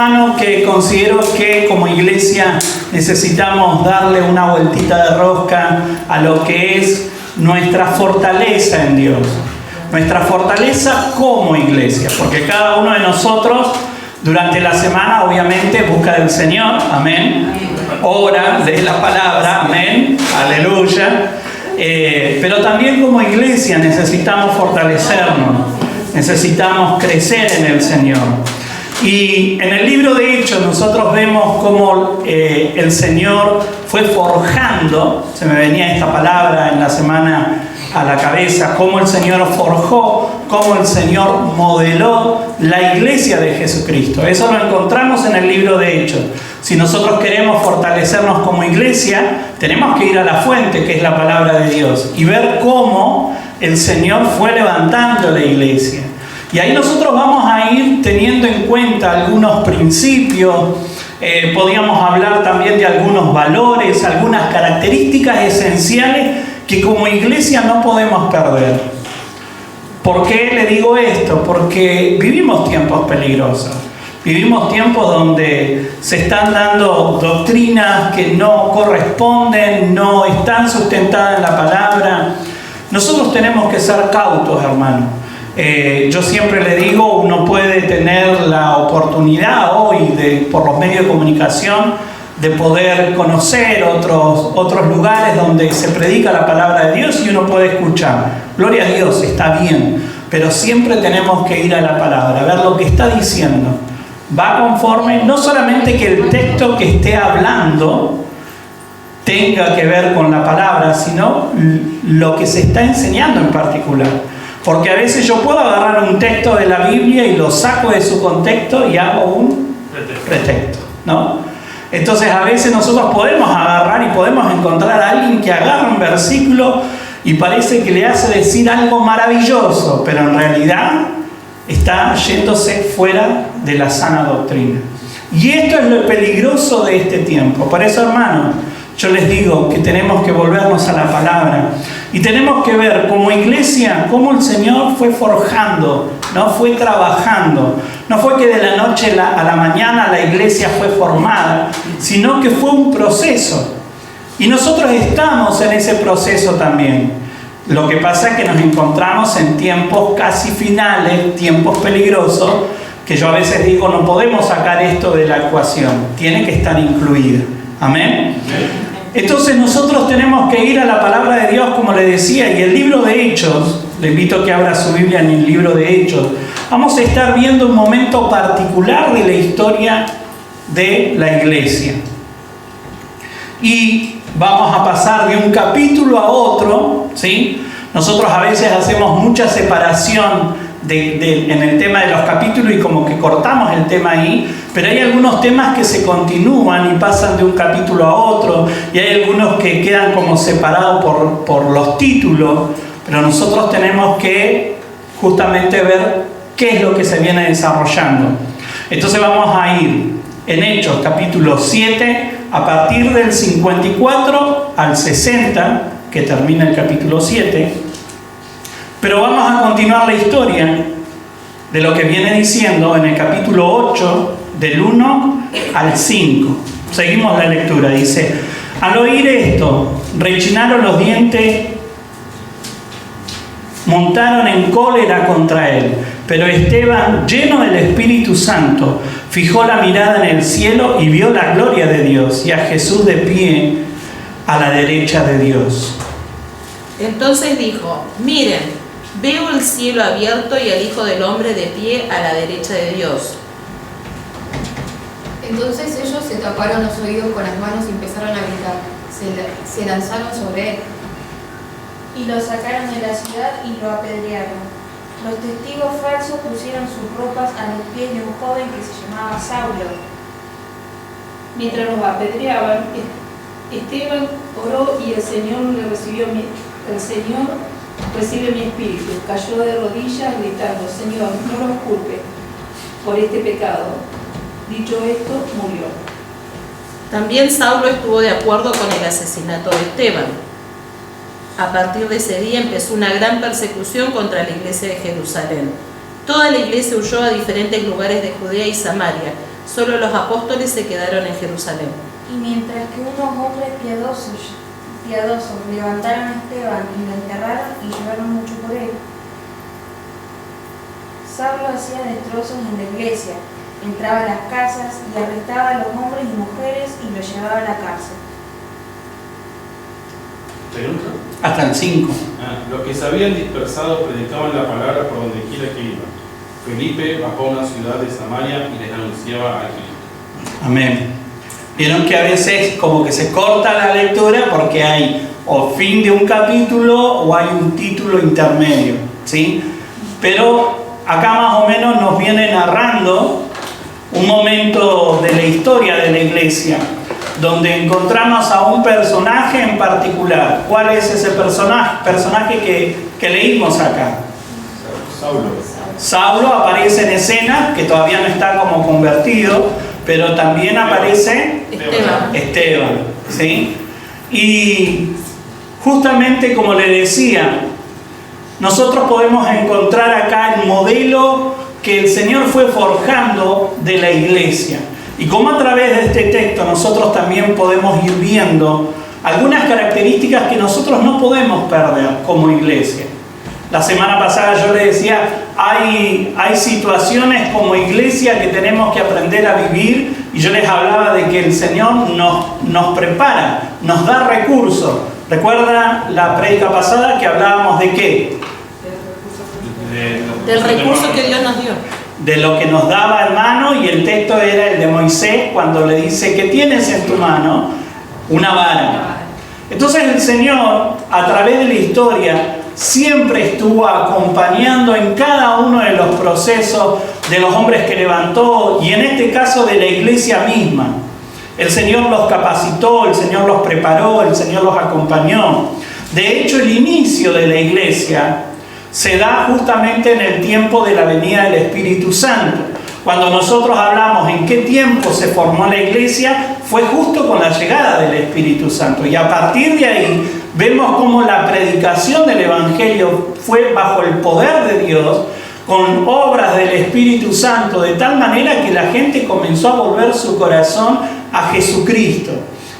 hermano, que considero que como iglesia necesitamos darle una vueltita de rosca a lo que es nuestra fortaleza en Dios. Nuestra fortaleza como iglesia, porque cada uno de nosotros durante la semana obviamente busca del Señor, amén, ora, lee la palabra, amén, aleluya, pero también como iglesia necesitamos fortalecernos, necesitamos crecer en el Señor. Y en el libro de Hechos nosotros vemos cómo el Señor fue forjando, se me venía esta palabra en la semana a la cabeza, cómo el Señor forjó, cómo el Señor modeló la iglesia de Jesucristo. Eso lo encontramos en el libro de Hechos. Si nosotros queremos fortalecernos como iglesia, tenemos que ir a la fuente, que es la palabra de Dios, y ver cómo el Señor fue levantando la iglesia. Y ahí nosotros vamos a ir teniendo en cuenta algunos principios, podríamos hablar también de algunos valores, algunas características esenciales que como iglesia no podemos perder. ¿Por qué le digo esto? Porque vivimos tiempos peligrosos. Vivimos tiempos donde se están dando doctrinas que no corresponden, no están sustentadas en la palabra. Nosotros tenemos que ser cautos, hermano. Yo siempre le digo, uno puede tener la oportunidad hoy, por los medios de comunicación, de poder conocer otros lugares donde se predica la palabra de Dios y uno puede escuchar. Gloria a Dios, está bien, pero siempre tenemos que ir a la palabra, a ver lo que está diciendo. Va conforme, no solamente que el texto que esté hablando tenga que ver con la palabra, sino lo que se está enseñando en particular. Porque a veces yo puedo agarrar un texto de la Biblia y lo saco de su contexto y hago un pretexto, ¿no? Entonces a veces nosotros podemos agarrar y podemos encontrar a alguien que agarra un versículo y parece que le hace decir algo maravilloso, pero en realidad está yéndose fuera de la sana doctrina. Y esto es lo peligroso de este tiempo. Por eso, hermanos, yo les digo que tenemos que volvernos a la palabra y tenemos que ver como iglesia cómo el Señor fue forjando, no fue trabajando. No fue que de la noche a la mañana la iglesia fue formada, sino que fue un proceso. Y nosotros estamos en ese proceso también. Lo que pasa es que nos encontramos en tiempos casi finales, tiempos peligrosos, que yo a veces digo, no podemos sacar esto de la ecuación, tiene que estar incluida. Amén. Entonces nosotros tenemos que ir a la palabra de Dios, como le decía, y el libro de Hechos, le invito a que abra su Biblia en el libro de Hechos. Vamos a estar viendo un momento particular de la historia de la iglesia. Y vamos a pasar de un capítulo a otro, ¿sí? Nosotros a veces hacemos mucha separación en el tema de los capítulos y como que cortamos el tema ahí, pero hay algunos temas que se continúan y pasan de un capítulo a otro, y hay algunos que quedan como separados por los títulos, pero nosotros tenemos que justamente ver qué es lo que se viene desarrollando. Entonces vamos a ir en Hechos capítulo 7, a partir del 54 al 60, que termina el capítulo 7, pero vamos a continuar la historia de lo que viene diciendo en el capítulo 8, del 1 al 5. Seguimos la lectura, dice: al oír esto, rechinaron los dientes, montaron en cólera contra él. Pero Esteban, lleno del Espíritu Santo, fijó la mirada en el cielo y vio la gloria de Dios y a Jesús de pie a la derecha de Dios. Entonces dijo: miren, veo el cielo abierto y al Hijo del Hombre de pie a la derecha de Dios. Entonces ellos se taparon los oídos con las manos y empezaron a gritar. Se lanzaron sobre él y lo sacaron de la ciudad y lo apedrearon. Los testigos falsos pusieron sus ropas a los pies de un joven que se llamaba Saulo. Mientras los apedreaban, Esteban oró y el Señor recibe mi espíritu. Cayó de rodillas gritando: Señor, no los culpe por este pecado. Dicho esto, murió. También Saulo estuvo de acuerdo con el asesinato de Esteban. A partir de ese día empezó una gran persecución contra la iglesia de Jerusalén. Toda la iglesia huyó a diferentes lugares de Judea y Samaria, Solo los apóstoles se quedaron en Jerusalén. Y mientras que unos hombres piadosos levantaron a Esteban y lo enterraron y lloraron mucho por él, Saulo hacía destrozos en la iglesia, entraba a las casas y arrestaba a los hombres y mujeres y los llevaba a la cárcel. ¿Pregunta? Hasta el 5. Los que se habían dispersado predicaban la palabra por donde quiera que iban. Felipe bajó a una ciudad de Samaria y les anunciaba a Cristo. Amén. Vieron que a veces como que se corta la lectura porque hay o fin de un capítulo o hay un título intermedio, ¿sí? Pero acá más o menos nos viene narrando un momento de la historia de la iglesia, donde encontramos a un personaje en particular. ¿Cuál es ese personaje que leímos acá? Saulo aparece en escena, que todavía no está como convertido, pero también aparece Esteban, ¿sí? Y justamente como le decía, nosotros podemos encontrar acá el modelo que el Señor fue forjando de la iglesia. Y como a través de este texto nosotros también podemos ir viendo algunas características que nosotros no podemos perder como iglesia. La semana pasada yo le decía, hay situaciones como iglesia que tenemos que aprender a vivir, y yo les hablaba de que el Señor nos prepara, nos da recursos. ¿Recuerda la prédica pasada que hablábamos de qué? Del recurso que Dios nos dio. De lo que nos daba en mano, y el texto era el de Moisés cuando le dice, ¿qué tienes en tu mano? Una vara. Entonces el Señor, a través de la historia, siempre estuvo acompañando en cada uno de los procesos de los hombres que levantó, y en este caso de la iglesia misma. El Señor los capacitó, el Señor los preparó, el Señor los acompañó. De hecho, el inicio de la iglesia se da justamente en el tiempo de la venida del Espíritu Santo. Cuando nosotros hablamos en qué tiempo se formó la iglesia, fue justo con la llegada del Espíritu Santo. Y a partir de ahí vemos cómo la predicación del Evangelio fue bajo el poder de Dios, con obras del Espíritu Santo, de tal manera que la gente comenzó a volver su corazón a Jesucristo.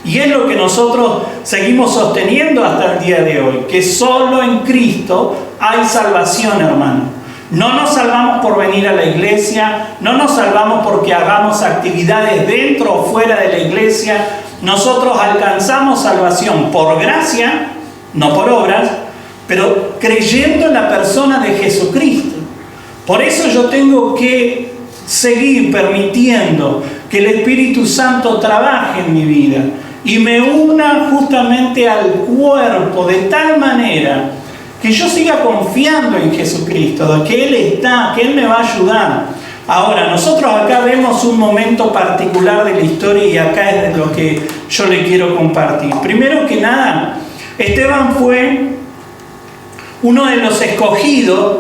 Y es lo que nosotros seguimos sosteniendo hasta el día de hoy, que solo en Cristo hay salvación, hermano. No nos salvamos por venir a la iglesia, no nos salvamos porque hagamos actividades dentro o fuera de la iglesia. Nosotros alcanzamos salvación por gracia, no por obras, pero creyendo en la persona de Jesucristo. Por eso yo tengo que seguir permitiendo que el Espíritu Santo trabaje en mi vida y me una justamente al cuerpo de tal manera que yo siga confiando en Jesucristo, de que Él está, que Él me va a ayudar. Ahora, nosotros acá vemos un momento particular de la historia, y acá es de lo que yo le quiero compartir. Primero que nada, Esteban fue uno de los escogidos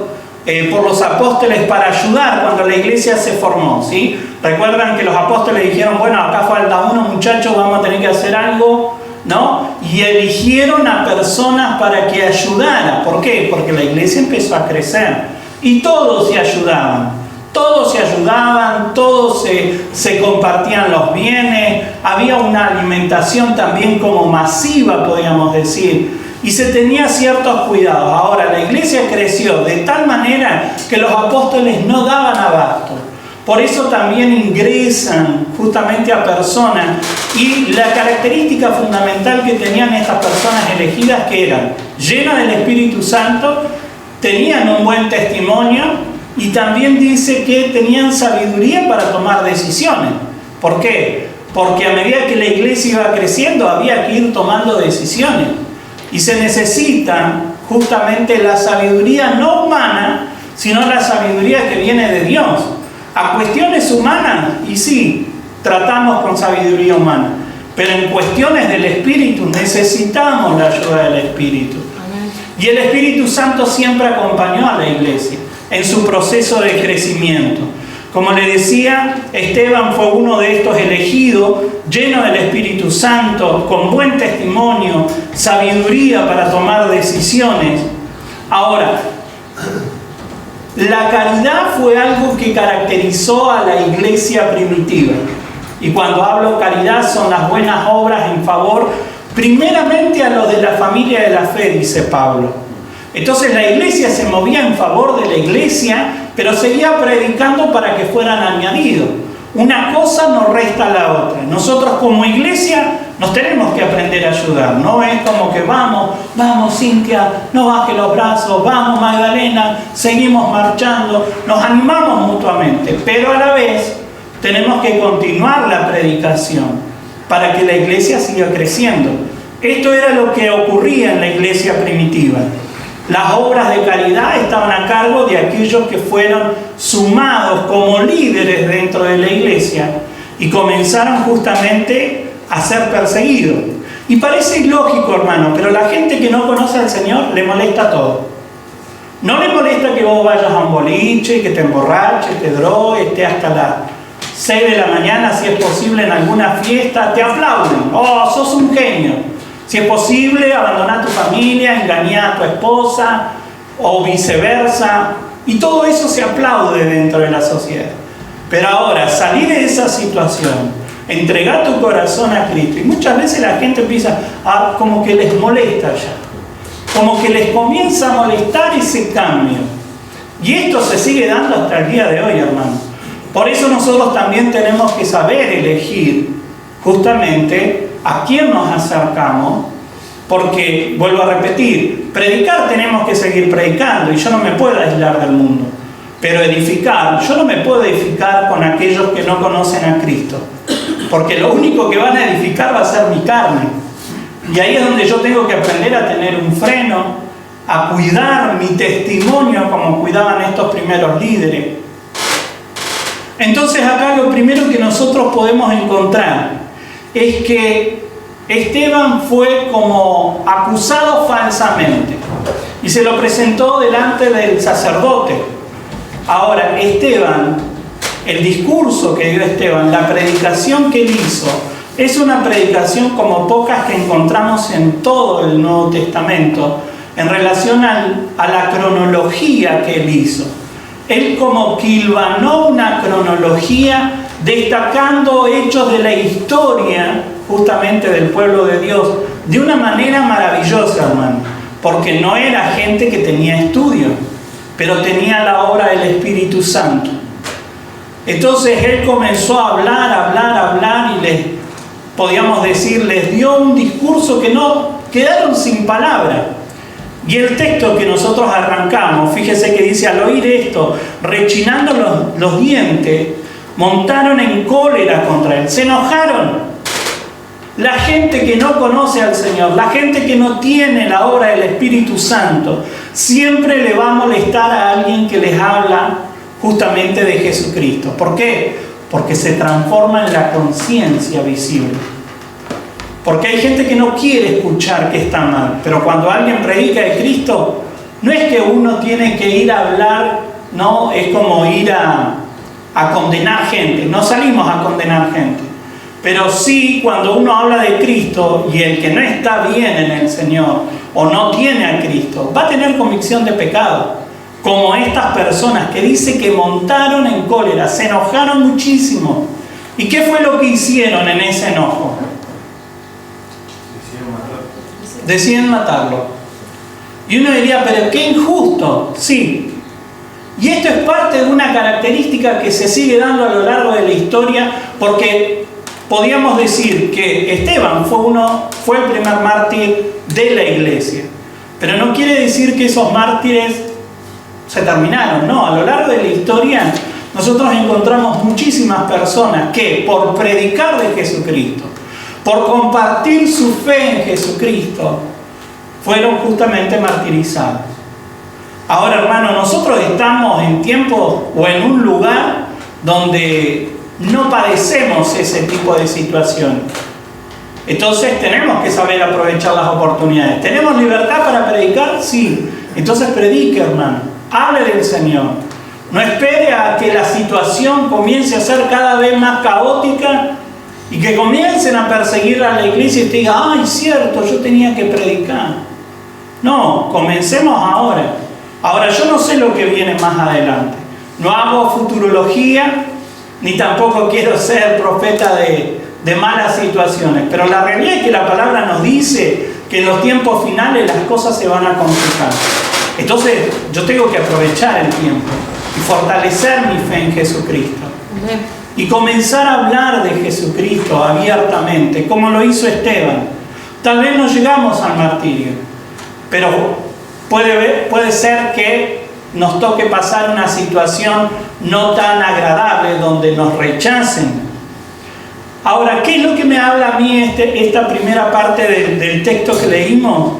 por los apóstoles para ayudar cuando la iglesia se formó, ¿sí? Recuerdan que los apóstoles dijeron, bueno, acá falta uno, muchachos, vamos a tener que hacer algo, ¿no? Y eligieron a personas para que ayudara. ¿Por qué? Porque la iglesia empezó a crecer y todos se ayudaban. Todos se ayudaban, todos se compartían los bienes, había una alimentación también como masiva, podríamos decir, y se tenía ciertos cuidados. Ahora, la iglesia creció de tal manera que los apóstoles no daban abasto. Por eso también ingresan justamente a personas, y la característica fundamental que tenían estas personas elegidas, que eran llenas del Espíritu Santo, tenían un buen testimonio, y también dice que tenían sabiduría para tomar decisiones. ¿Por qué? Porque a medida que la iglesia iba creciendo había que ir tomando decisiones. Y se necesita justamente la sabiduría no humana, sino la sabiduría que viene de Dios. A cuestiones humanas, y sí, tratamos con sabiduría humana, pero en cuestiones del Espíritu necesitamos la ayuda del Espíritu. Y el Espíritu Santo siempre acompañó a la iglesia en su proceso de crecimiento. Como le decía, Esteban fue uno de estos elegidos, lleno del Espíritu Santo, con buen testimonio, sabiduría para tomar decisiones. Ahora, La caridad fue algo que caracterizó a la iglesia primitiva. Y cuando hablo caridad son las buenas obras en favor, primeramente a los de la familia de la fe, dice Pablo. Entonces la iglesia se movía en favor de la iglesia, pero seguía predicando para que fueran añadidos. Una cosa no resta a la otra. Nosotros como iglesia nos tenemos que aprender a ayudar. No es como que vamos Cintia, no baje los brazos, vamos Magdalena, seguimos marchando, nos animamos mutuamente, pero a la vez tenemos que continuar la predicación para que la iglesia siga creciendo. Esto era lo que ocurría en la iglesia primitiva. Las obras de caridad estaban a cargo de aquellos que fueron sumados como líderes dentro de la iglesia y comenzaron justamente a ser perseguidos. Y parece ilógico, hermano, pero la gente que no conoce al Señor le molesta todo. No le molesta que vos vayas a un boliche, que te emborraches, te drogues, estés hasta las 6 de la mañana, si es posible, en alguna fiesta, te aplauden. ¡Oh, sos un genio! Si es posible, abandonar tu familia, engañar a tu esposa o viceversa. Y todo eso se aplaude dentro de la sociedad. Pero ahora, salir de esa situación, entregar tu corazón a Cristo. Y muchas veces la gente empieza a, como que les molesta ya. Como que les comienza a molestar ese cambio. Y esto se sigue dando hasta el día de hoy, hermano. Por eso nosotros también tenemos que saber elegir justamente a quién nos acercamos, porque, vuelvo a repetir, predicar tenemos que seguir predicando y yo no me puedo aislar del mundo, pero edificar, yo no me puedo edificar con aquellos que no conocen a Cristo, porque lo único que van a edificar va a ser mi carne, y ahí es donde yo tengo que aprender a tener un freno, a cuidar mi testimonio como cuidaban estos primeros líderes. Entonces acá lo primero que nosotros podemos encontrar es que Esteban fue como acusado falsamente y se lo presentó delante del sacerdote. Ahora, Esteban, el discurso que dio Esteban, la predicación que él hizo, es una predicación como pocas que encontramos en todo el Nuevo Testamento en relación a la cronología que él hizo. Él como que hilvanó una cronología destacando hechos de la historia justamente del pueblo de Dios de una manera maravillosa, hermano, porque no era gente que tenía estudio, pero tenía la obra del Espíritu Santo. Entonces él comenzó a hablar y podíamos decir, les dio un discurso que no quedaron sin palabras. Y el texto que nosotros arrancamos, fíjese que dice, al oír esto, rechinando los dientes, montaron en cólera contra él, se enojaron. La gente que no conoce al Señor, la gente que no tiene la obra del Espíritu Santo, siempre le va a molestar a alguien que les habla justamente de Jesucristo. ¿Por qué? Porque se transforma en la conciencia visible. Porque hay gente que no quiere escuchar que está mal, pero cuando alguien predica de Cristo, no es que uno tiene que ir a hablar, no, es como ir a condenar gente. No salimos a condenar gente, pero sí cuando uno habla de Cristo y el que no está bien en el Señor o no tiene a Cristo, va a tener convicción de pecado, como estas personas que dice que montaron en cólera, se enojaron muchísimo. ¿Y qué fue lo que hicieron en ese enojo? Deciden matarlo. Y uno diría, pero qué injusto. Sí. Y esto es parte de una característica que se sigue dando a lo largo de la historia, porque podríamos decir que Esteban fue el primer mártir de la iglesia. Pero no quiere decir que esos mártires se terminaron, no. A lo largo de la historia nosotros encontramos muchísimas personas que por predicar de Jesucristo, por compartir su fe en Jesucristo, fueron justamente martirizados. Ahora, hermano, nosotros estamos en tiempo o en un lugar donde no padecemos ese tipo de situación. Entonces tenemos que saber aprovechar las oportunidades. ¿Tenemos libertad para predicar? Sí. Entonces predique, hermano. Hable del Señor. No espere a que la situación comience a ser cada vez más caótica y que comiencen a perseguir a la iglesia y te diga, ay, cierto, yo tenía que predicar. No, comencemos ahora. Ahora, yo no sé lo que viene más adelante. No hago futurología, ni tampoco quiero ser profeta de malas situaciones. Pero la realidad es que la palabra nos dice que en los tiempos finales las cosas se van a complicar. Entonces, yo tengo que aprovechar el tiempo y fortalecer mi fe en Jesucristo. Amén. Y comenzar a hablar de Jesucristo abiertamente, como lo hizo Esteban. Tal vez no llegamos al martirio, pero puede ser que nos toque pasar una situación no tan agradable donde nos rechacen. Ahora, ¿qué es lo que me habla a mí esta primera parte del texto que leímos?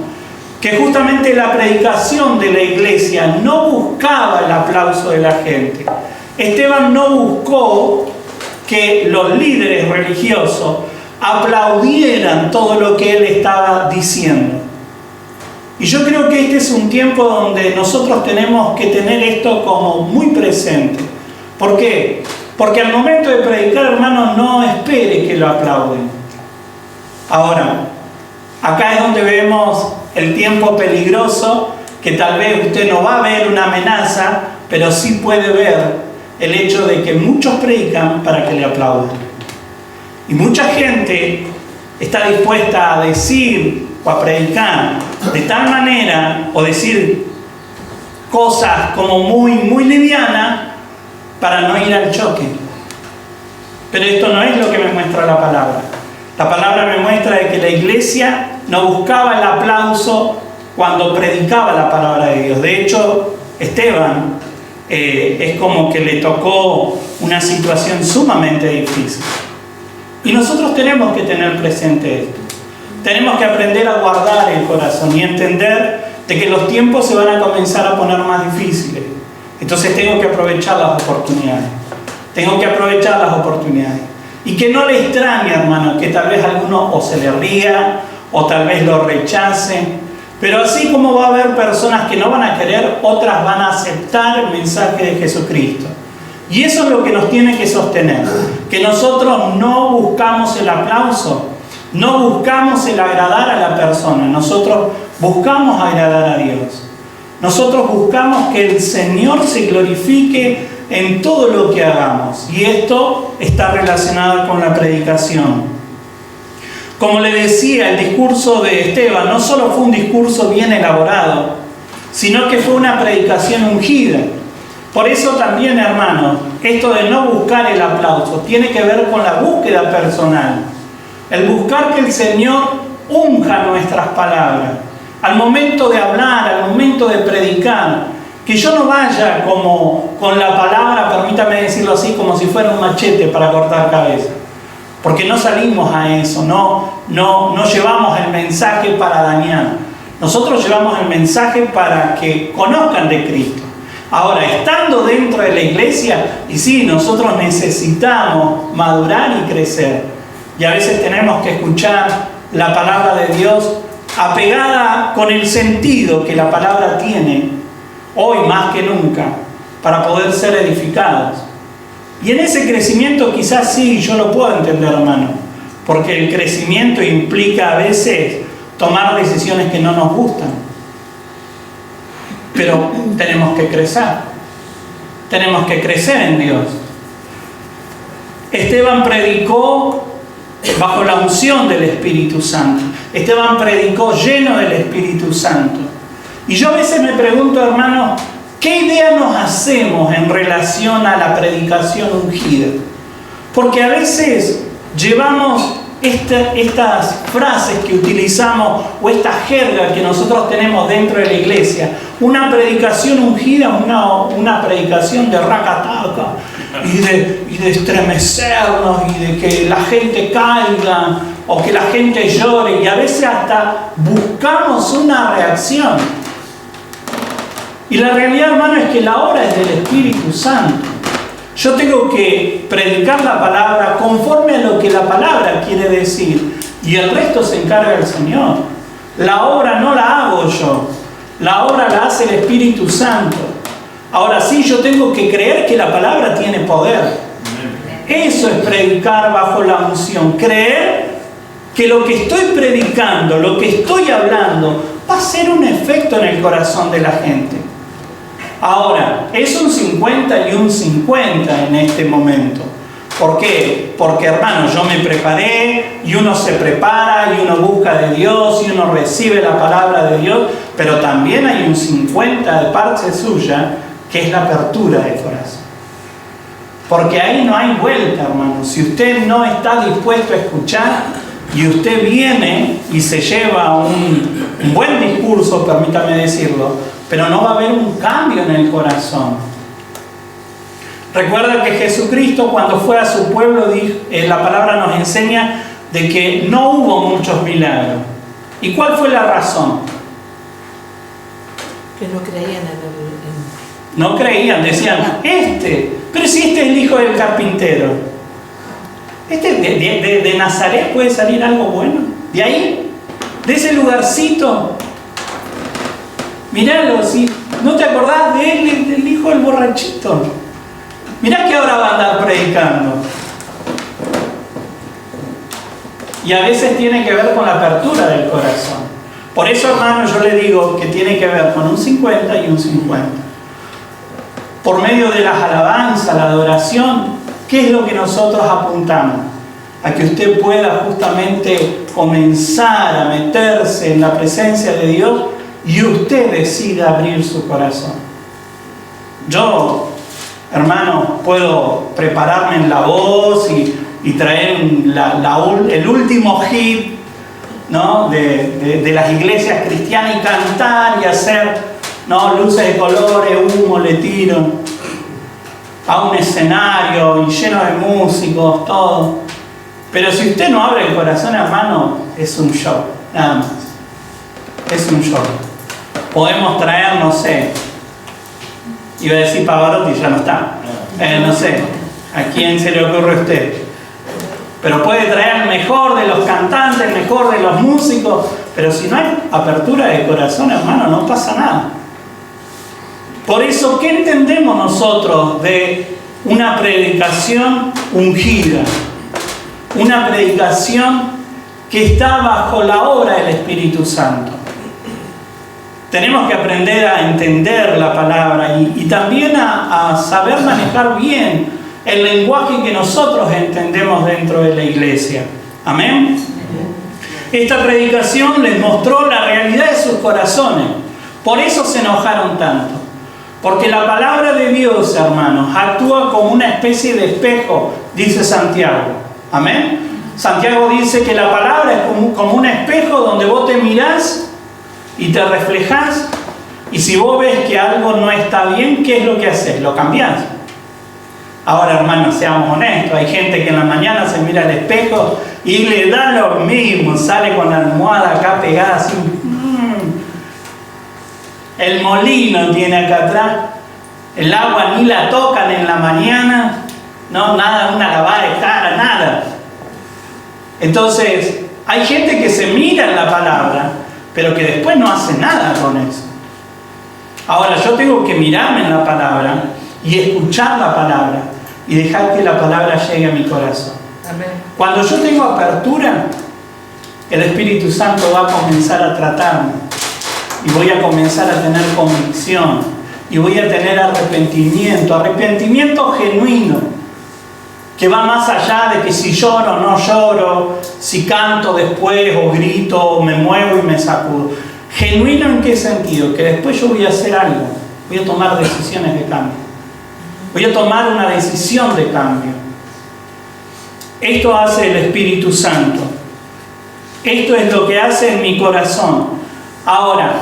Que justamente la predicación de la iglesia no buscaba el aplauso de la gente. Esteban no buscó que los líderes religiosos aplaudieran todo lo que él estaba diciendo. Y yo creo que este es un tiempo donde nosotros tenemos que tener esto como muy presente. ¿Por qué? Porque al momento de predicar, hermanos, no espere que lo aplauden. Ahora, acá es donde vemos el tiempo peligroso, que tal vez usted no va a ver una amenaza, pero sí puede ver el hecho de que muchos predican para que le aplaudan. Y mucha gente está dispuesta a decir o a predicar de tal manera, o decir cosas como muy livianas, para no ir al choque. Pero esto no es lo que me muestra la palabra. La palabra me muestra de que la iglesia no buscaba el aplauso cuando predicaba la palabra de Dios. De hecho, Esteban es como que le tocó una situación sumamente difícil. Y nosotros tenemos que tener presente esto. Tenemos que aprender a guardar el corazón y entender de que los tiempos se van a comenzar a poner más difíciles. Entonces tengo que aprovechar las oportunidades. Tengo que aprovechar las oportunidades. Y que no le extrañe, hermano, que tal vez alguno o se le ría o tal vez lo rechace. Pero así como va a haber personas que no van a querer, otras van a aceptar el mensaje de Jesucristo. Y eso es lo que nos tiene que sostener. Que nosotros no buscamos el aplauso, no buscamos el agradar a la persona. Nosotros buscamos agradar a Dios. Nosotros buscamos que el Señor se glorifique en todo lo que hagamos. Y esto está relacionado con la predicación. Como le decía, el discurso de Esteban no solo fue un discurso bien elaborado, sino que fue una predicación ungida. Por eso también, hermanos, esto de no buscar el aplauso tiene que ver con la búsqueda personal. El buscar que el Señor unja nuestras palabras. Al momento de hablar, al momento de predicar, que yo no vaya como con la palabra, permítame decirlo así, como si fuera un machete para cortar cabeza. Porque no salimos a eso, no llevamos el mensaje para dañar. Nosotros llevamos el mensaje para que conozcan de Cristo. Ahora, estando dentro de la iglesia, y sí, nosotros necesitamos madurar y crecer. Y a veces tenemos que escuchar la palabra de Dios apegada con el sentido que la palabra tiene, hoy más que nunca, para poder ser edificados. Y en ese crecimiento quizás sí, yo lo puedo entender, hermano, porque el crecimiento implica a veces tomar decisiones que no nos gustan. Pero tenemos que crecer en Dios. Esteban predicó bajo la unción del Espíritu Santo. Esteban predicó lleno del Espíritu Santo. Y yo a veces me pregunto, hermano, ¿qué idea nos hacemos en relación a la predicación ungida? Porque a veces llevamos estas frases que utilizamos o esta jerga que nosotros tenemos dentro de la iglesia, una predicación ungida, una predicación de racataca y de estremecernos y de que la gente caiga o que la gente llore, y a veces hasta buscamos una reacción. Y la realidad, hermano, es que la obra es del Espíritu Santo. Yo tengo que predicar la palabra conforme a lo que la palabra quiere decir, y el resto se encarga el Señor. La obra no la hago yo, la obra la hace el Espíritu Santo. Ahora sí, yo tengo que creer que la palabra tiene poder. Eso es predicar bajo la unción, creer que lo que estoy predicando, lo que estoy hablando, va a ser un efecto en el corazón de la gente. Ahora, es un 50 y un 50 en este momento. ¿Por qué? Porque, hermano, yo me preparé y uno se prepara y uno busca de Dios y uno recibe la palabra de Dios, pero también hay un 50 de parte suya que es la apertura del corazón. Porque ahí no hay vuelta, hermano. Si usted no está dispuesto a escuchar y usted viene y se lleva un buen discurso, permítame decirlo, pero no va a haber un cambio en el corazón. Recuerda que Jesucristo, cuando fue a su pueblo, la palabra nos enseña de que no hubo muchos milagros. ¿Y cuál fue la razón? Que no creían en No creían, decían, pero si este es el hijo del carpintero, de Nazaret puede salir algo bueno, de ahí, de ese lugarcito, miralo, si no te acordás de él, del hijo del borrachito, mirá que ahora va a andar predicando. Y a veces tiene que ver con la apertura del corazón. Por eso, hermano, yo le digo que tiene que ver con un 50 y un 50. Por medio de las alabanzas, la adoración, ¿qué es lo que nosotros apuntamos? A que usted pueda justamente comenzar a meterse en la presencia de Dios y usted decida abrir su corazón. Yo, hermano, puedo prepararme en la voz y traer el último hit, ¿no? de las iglesias cristianas y cantar y hacer, ¿no? Luces de colores, humo, le tiro a un escenario y lleno de músicos, todo. Pero si usted no abre el corazón, hermano, es un show, nada más. Es un show. Podemos traer, no sé, iba a decir Pavarotti, ya no está. No sé, ¿a quién se le ocurre a usted? Pero puede traer el mejor de los cantantes, el mejor de los músicos, pero si no hay apertura de corazón, hermano, no pasa nada. Por eso, ¿qué entendemos nosotros de una predicación ungida? Una predicación que está bajo la obra del Espíritu Santo. Tenemos que aprender a entender la palabra y también a saber manejar bien el lenguaje que nosotros entendemos dentro de la iglesia. Amén. Esta predicación les mostró la realidad de sus corazones. Por eso se enojaron tanto. Porque la palabra de Dios, hermanos, actúa como una especie de espejo, dice Santiago. Amén. Santiago dice que la palabra es como un espejo donde vos te mirás y te reflejás. Y si vos ves que algo no está bien, ¿qué es lo que haces? Lo cambiás. Ahora, hermanos, seamos honestos. Hay gente que en la mañana se mira al espejo y le da lo mismo. Sale con la almohada acá pegada así. El molino tiene acá atrás. El agua ni la tocan en la mañana. No, nada, una lavada de cara, nada. Entonces, hay gente que se mira en la palabra, pero que después no hace nada con eso. Ahora, yo tengo que mirarme en la palabra y escuchar la palabra y dejar que la palabra llegue a mi corazón. Amén. Cuando yo tengo apertura, el Espíritu Santo va a comenzar a tratarme y voy a comenzar a tener convicción y voy a tener arrepentimiento genuino, que va más allá de que si lloro o no lloro, si canto después o grito o me muevo y me sacudo. ¿Genuino en qué sentido? Que después yo voy a hacer algo, voy a tomar decisiones de cambio, voy a tomar una decisión de cambio. Esto hace el Espíritu Santo. Esto es lo que hace en mi corazón. Ahora,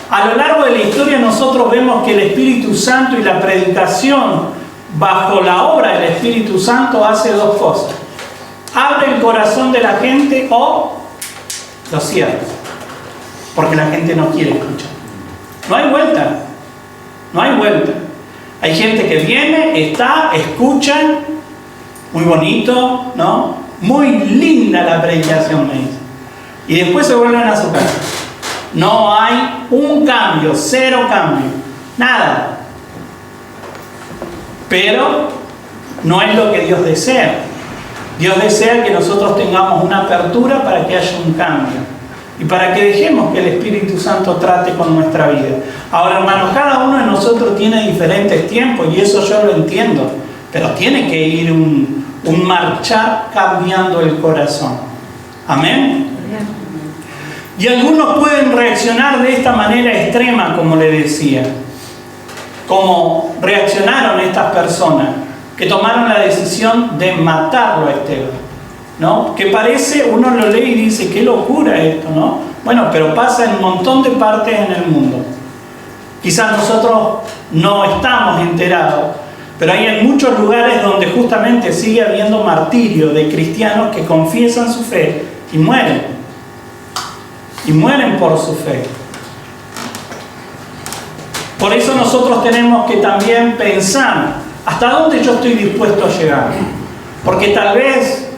a lo largo de la historia nosotros vemos que el Espíritu Santo y la predicación bajo la obra del Espíritu Santo hace dos cosas: abre el corazón de la gente o lo cierra, porque la gente no quiere escuchar. No hay vuelta, no hay vuelta. Hay gente que viene, está, escucha, muy bonito, ¿no? Muy linda la predicación, me dice, y después se vuelven a su casa. No hay un cambio, cero cambio, nada. Pero no es lo que Dios desea. Dios desea que nosotros tengamos una apertura para que haya un cambio. y para que dejemos que el Espíritu Santo trate con nuestra vida. Ahora, hermanos, cada uno de nosotros tiene diferentes tiempos y eso yo lo entiendo, pero tiene que ir un marchar cambiando el corazón. Amén. Y algunos pueden reaccionar de esta manera extrema, como le decía, como reaccionaron estas personas que tomaron la decisión de matarlo a Esteban, ¿no? Que parece, uno lo lee y dice, qué locura esto, ¿no? Bueno, pero pasa en un montón de partes en el mundo. Quizás nosotros no estamos enterados, pero hay en muchos lugares donde justamente sigue habiendo martirio de cristianos que confiesan su fe y mueren. Y mueren por su fe. Por eso nosotros tenemos que también pensar hasta dónde yo estoy dispuesto a llegar. Porque tal vez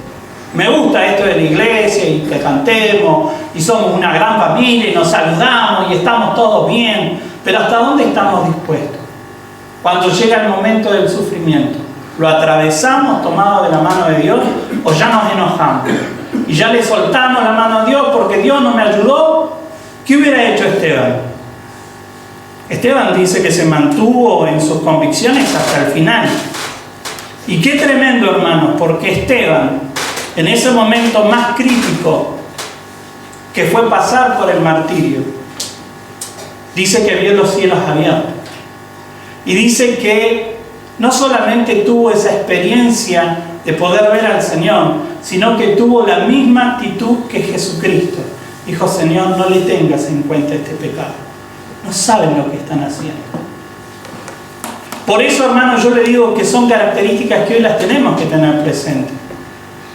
me gusta esto de la iglesia y que cantemos y somos una gran familia y nos saludamos y estamos todos bien, pero hasta dónde estamos dispuestos. Cuando llega el momento del sufrimiento, ¿lo atravesamos tomados de la mano de Dios o ya nos enojamos? Y ya le soltamos la mano a Dios porque Dios no me ayudó. ¿Qué hubiera hecho Esteban? Esteban dice que se mantuvo en sus convicciones hasta el final. Y qué tremendo, hermanos, porque Esteban, en ese momento más crítico, que fue pasar por el martirio, dice que vio los cielos abiertos. Y dice que no solamente tuvo esa experiencia de poder ver al Señor, sino que tuvo la misma actitud que Jesucristo. Dijo, Señor, no le tengas en cuenta este pecado. No saben lo que están haciendo. Por eso, hermanos, yo le digo que son características que hoy las tenemos que tener presentes.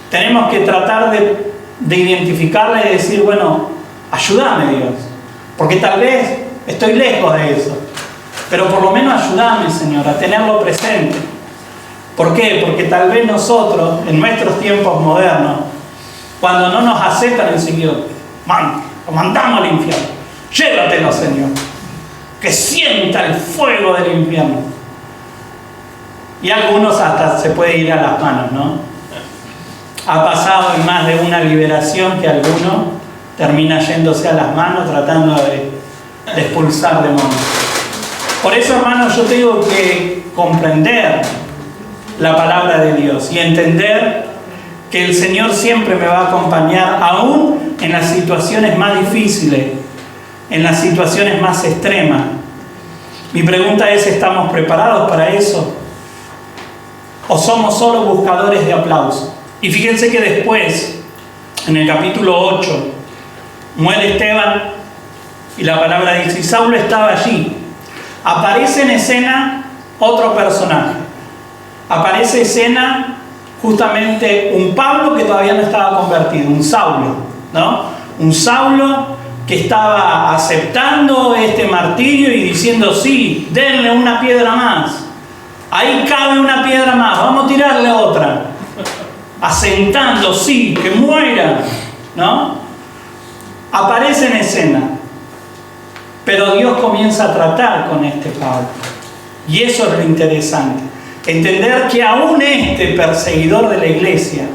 Tenemos que tratar de identificarla y decir, bueno, ayúdame, Dios. Porque tal vez estoy lejos de eso. Pero por lo menos ayúdame, Señor, a tenerlo presente. ¿Por qué? Porque tal vez nosotros, en nuestros tiempos modernos, cuando no nos aceptan el Señor, lo mandamos al infierno. Llévatelo, Señor. Que sienta el fuego del infierno. Y algunos hasta se puede ir a las manos, ¿no? Ha pasado en más de una liberación que alguno termina yéndose a las manos tratando de expulsar demonios. Por eso, hermanos, yo tengo que comprender la palabra de Dios y entender que el Señor siempre me va a acompañar, aún en las situaciones más difíciles, en las situaciones más extremas. Mi pregunta es, ¿estamos preparados para eso? ¿O somos solo buscadores de aplauso? Y fíjense que después, en el capítulo 8, muere Esteban y la palabra dice, y Saulo estaba allí. Aparece en escena otro personaje. Aparece en escena justamente un Pablo que todavía no estaba convertido, un Saulo, ¿no? Un Saulo que estaba aceptando este martirio y diciendo, sí, denle una piedra más. Ahí cabe una piedra más, vamos a tirarle otra. Asentando, sí, que muera, ¿no? Aparece en escena. Pero Dios comienza a tratar con este Pablo. Y eso es lo interesante. Entender que aún este perseguidor de la iglesia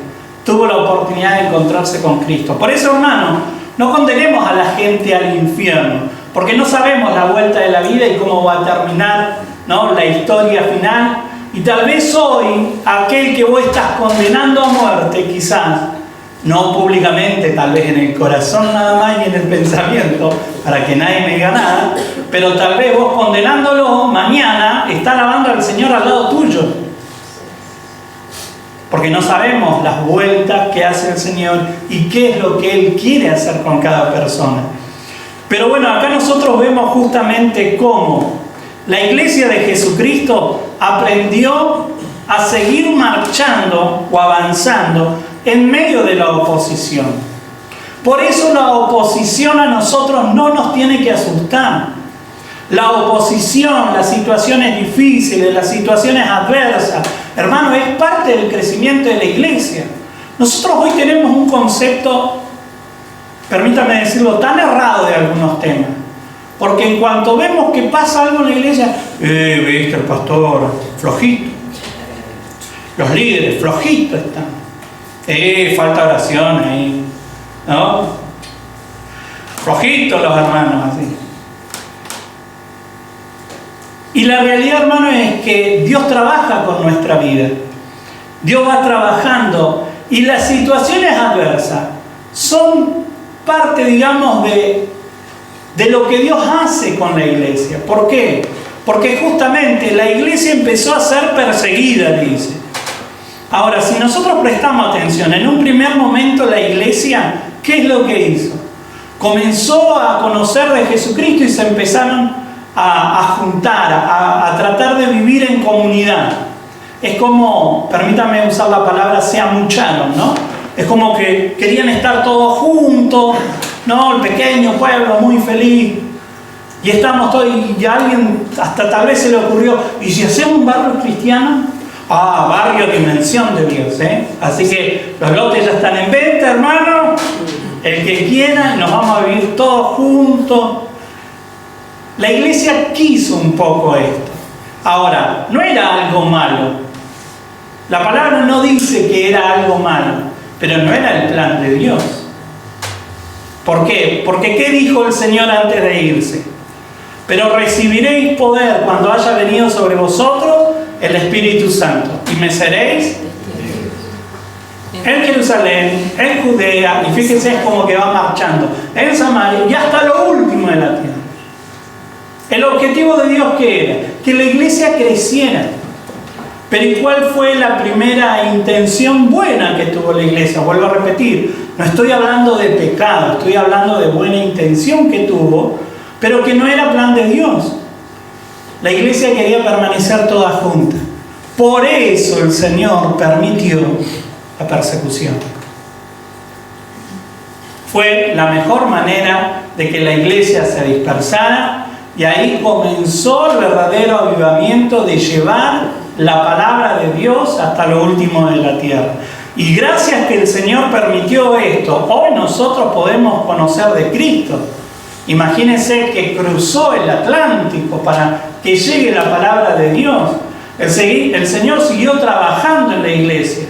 tuvo la oportunidad de encontrarse con Cristo. Por eso, hermano, no condenemos a la gente al infierno, porque no sabemos la vuelta de la vida y cómo va a terminar, ¿no?, la historia final. Y tal vez hoy, aquel que vos estás condenando a muerte, quizás, no públicamente, tal vez en el corazón nada más y en el pensamiento, para que nadie me diga nada, pero tal vez vos condenándolo, mañana está alabando al Señor al lado tuyo. Porque no sabemos las vueltas que hace el Señor y qué es lo que Él quiere hacer con cada persona. Pero bueno, acá nosotros vemos justamente cómo la iglesia de Jesucristo aprendió a seguir marchando o avanzando en medio de la oposición. Por eso la oposición a nosotros no nos tiene que asustar. La oposición, las situaciones difíciles, las situaciones adversas, hermano, es parte del crecimiento de la iglesia. Nosotros hoy tenemos un concepto, permítame decirlo, tan errado de algunos temas. Porque en cuanto vemos que pasa algo en la iglesia, viste, el pastor, flojito. Los líderes, flojitos están. Falta oración ahí, ¿no? Flojitos los hermanos, así. Y la realidad, hermano, es que Dios trabaja con nuestra vida. Dios va trabajando y las situaciones adversas son parte, digamos, de lo que Dios hace con la iglesia. ¿Por qué? Porque justamente la iglesia empezó a ser perseguida, dice. Ahora, si nosotros prestamos atención, en un primer momento la iglesia, ¿qué es lo que hizo? Comenzó a conocer de Jesucristo y se empezaron a juntar, a tratar de vivir en comunidad. Es como, permítame usar la palabra, se amucharon, ¿no? Es como que querían estar todos juntos, ¿no? El pequeño pueblo muy feliz. Y estamos todos, y a alguien hasta tal vez se le ocurrió, ¿y si hacemos un barrio cristiano? Ah, barrio Dimensión de Dios, ¿eh? Así que los lotes ya están en venta, hermano. El que quiera, nos vamos a vivir todos juntos. La iglesia quiso un poco esto. Ahora, no era algo malo. La palabra no dice que era algo malo, pero no era el plan de Dios. ¿Por qué? Porque ¿qué dijo el Señor antes de irse? Pero recibiréis poder cuando haya venido sobre vosotros el Espíritu Santo, y me seréis en Jerusalén, en Judea, y fíjense, es como que va marchando, en Samaria y hasta lo último de la tierra. El objetivo de Dios, ¿qué era? Que la iglesia creciera. Pero ¿y cuál fue la primera intención buena que tuvo la iglesia? Vuelvo a repetir, no estoy hablando de pecado, estoy hablando de buena intención que tuvo, pero que no era plan de Dios. La iglesia quería permanecer toda junta. Por eso el Señor permitió la persecución. Fue la mejor manera de que la iglesia se dispersara, y ahí comenzó el verdadero avivamiento de llevar la palabra de Dios hasta lo último de la tierra. Y gracias que el Señor permitió esto, hoy nosotros podemos conocer de Cristo. Imagínense que cruzó el Atlántico para que llegue la palabra de Dios. El Señor siguió trabajando en la iglesia.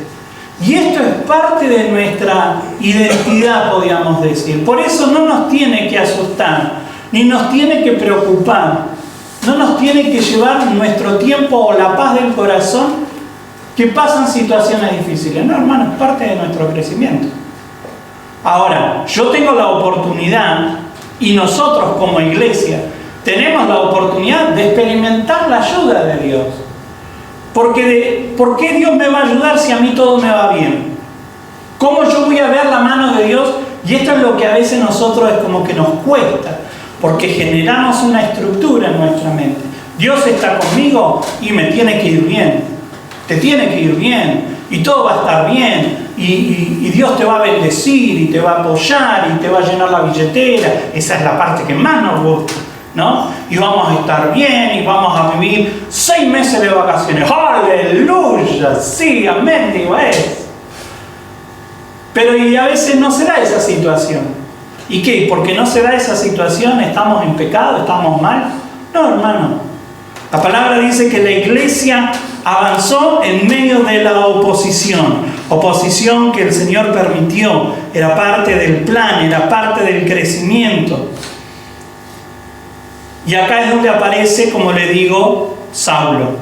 Y esto es parte de nuestra identidad, podríamos decir. Por eso no nos tiene que asustar, ni nos tiene que preocupar. No nos tiene que llevar nuestro tiempo o la paz del corazón que pasan situaciones difíciles. No, hermano, es parte de nuestro crecimiento. Ahora, yo tengo la oportunidad, y nosotros como iglesia tenemos la oportunidad de experimentar la ayuda de Dios. ¿Por qué Dios me va a ayudar si a mí todo me va bien? ¿Cómo yo voy a ver la mano de Dios? Y esto es lo que a veces nosotros es como que nos cuesta, porque generamos una estructura en nuestra mente. Dios está conmigo y me tiene que ir bien. Te tiene que ir bien. Y todo va a estar bien. Y Dios te va a bendecir y te va a apoyar y te va a llenar la billetera. Esa es la parte que más nos gusta, ¿no? Y vamos a estar bien y vamos a vivir 6 meses de vacaciones. ¡Aleluya! Sí, amén, digo eso. Pero y a veces no se da esa situación. ¿Y qué? ¿Porque no se da esa situación estamos en pecado, estamos mal? No, hermano. La palabra dice que la iglesia avanzó en medio de la oposición. Oposición que el Señor permitió. Era parte del plan, era parte del crecimiento. Y acá es donde aparece, como le digo, Saulo.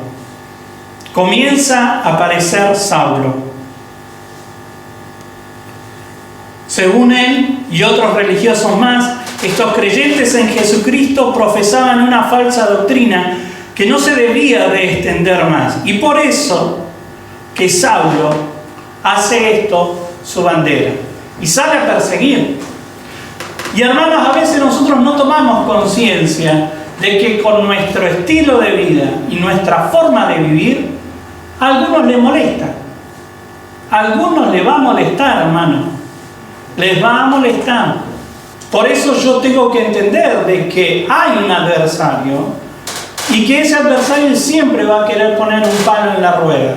Comienza a aparecer Saulo. Según él y otros religiosos más, estos creyentes en Jesucristo profesaban una falsa doctrina que no se debía de extender más. Y por eso que Saulo hace esto su bandera y sale a perseguir. Y hermanos, a veces nosotros no tomamos conciencia de que con nuestro estilo de vida y nuestra forma de vivir, a algunos les molesta. A algunos les va a molestar, hermano. Les va a molestar. Por eso yo tengo que entender de que hay un adversario y que ese adversario siempre va a querer poner un palo en la rueda.